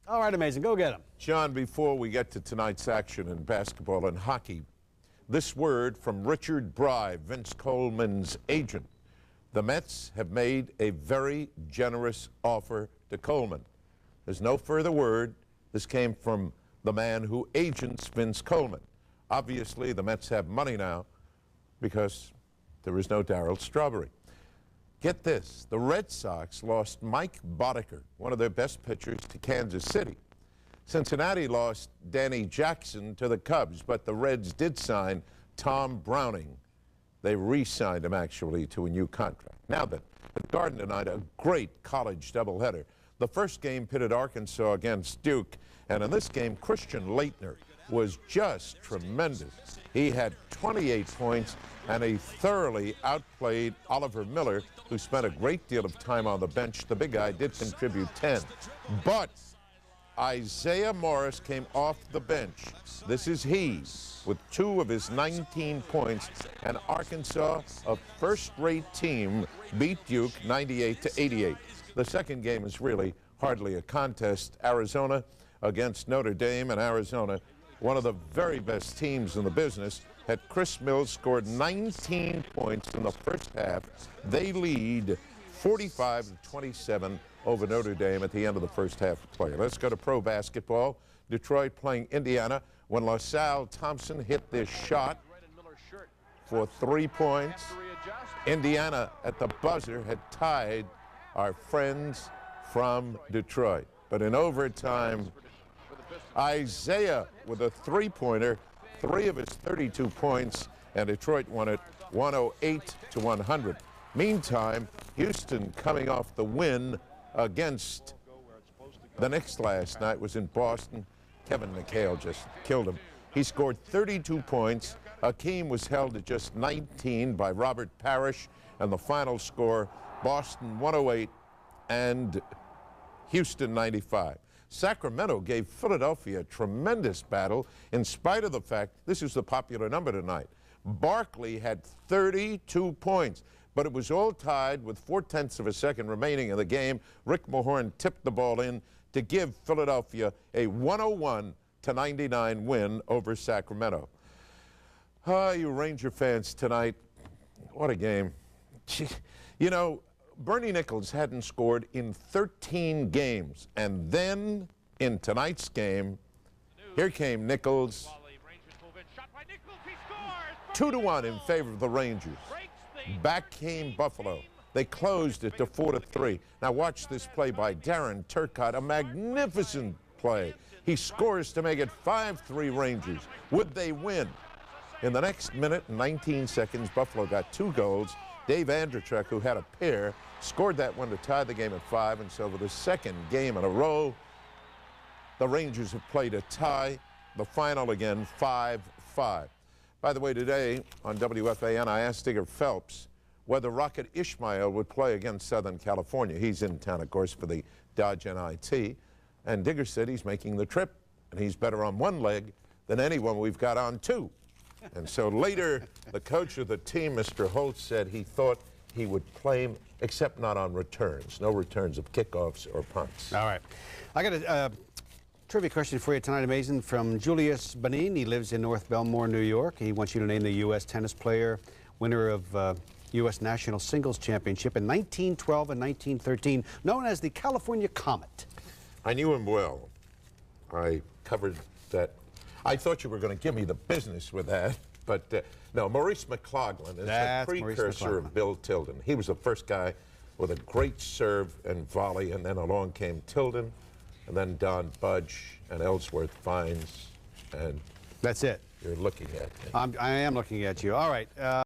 All right, amazing. Go get him. John, before we get to tonight's action in basketball and hockey, this word from Richard Bry, Vince Coleman's agent. The Mets have made a very generous offer to Coleman. There's no further word. This came from the man who agents Vince Coleman. Obviously, the Mets have money now because there is no Darryl Strawberry. Get this, the Red Sox lost Mike Boddicker, one of their best pitchers, to Kansas City. Cincinnati lost Danny Jackson to the Cubs, but the Reds did sign Tom Browning. They re-signed him, actually, to a new contract. Now then, at Garden tonight, a great college doubleheader. The first game pitted Arkansas against Duke, and in this game, Christian Laettner was just tremendous. He had 28 points, and he thoroughly outplayed Oliver Miller, who spent a great deal of time on the bench. The big guy did contribute 10. But Isaiah Morris came off the bench. This is he, with 2 of his 19 points, and Arkansas, a first-rate team, beat Duke 98-88. The second game is really hardly a contest. Arizona against Notre Dame, and Arizona, one of the very best teams in the business, had Chris Mills scored 19 points in the first half. They lead 45-27 over Notre Dame at the end of the first half of play. Let's go to pro basketball. Detroit playing Indiana when LaSalle Thompson hit this shot for 3 points. Indiana at the buzzer had tied our friends from Detroit. But in overtime, Isaiah with a three-pointer, 3 of his 32 points, and Detroit won it 108-100. Meantime, Houston, coming off the win against the Knicks last night, was in Boston. Kevin McHale just killed him. He scored 32 points. Hakeem was held to just 19 by Robert Parrish, and the final score, Boston 108 and Houston 95. Sacramento gave Philadelphia a tremendous battle in spite of the fact this is the popular number tonight. Barkley had 32 points, but it was all tied with 0.4 of a second remaining in the game. Rick Mahorn tipped the ball in to give Philadelphia a 101-99 win over Sacramento. You Ranger fans tonight, what a game. You know, Bernie Nichols hadn't scored in 13 games, and then in tonight's game, here came Nichols. 2-1 in favor of the Rangers. Back came Buffalo. They closed it to 4-3. Now watch this play by Darren Turcotte, a magnificent play. He scores to make it 5-3 Rangers. Would they win? In the next minute and 19 seconds, Buffalo got 2 goals. Dave Andreychuk, who had a pair, scored that one to tie the game at 5, and so for the second game in a row, the Rangers have played a tie. The final again, 5-5. By the way, today on WFAN, I asked Digger Phelps whether Rocket Ismail would play against Southern California. He's in town, of course, for the Dodge NIT, and Digger said he's making the trip, and he's better on one leg than anyone we've got on 2. And so later, the coach of the team, Mr. Holtz, said he thought he would play him, except not on returns. No returns of kickoffs or punts. All right. I got a trivia question for you tonight, amazing, from Julius Benin. He lives in North Belmore, New York. He wants you to name the U.S. tennis player, winner of U.S. National Singles Championship in 1912 and 1913, known as the California Comet. I knew him well. I covered that. I thought you were going to give me the business with that, but no, Maurice McLaughlin is the precursor of Bill Tilden. He was the first guy with a great serve and volley, and then along came Tilden, and then Don Budge and Ellsworth Vines, and that's it. You're looking at me. I am looking at you. All right.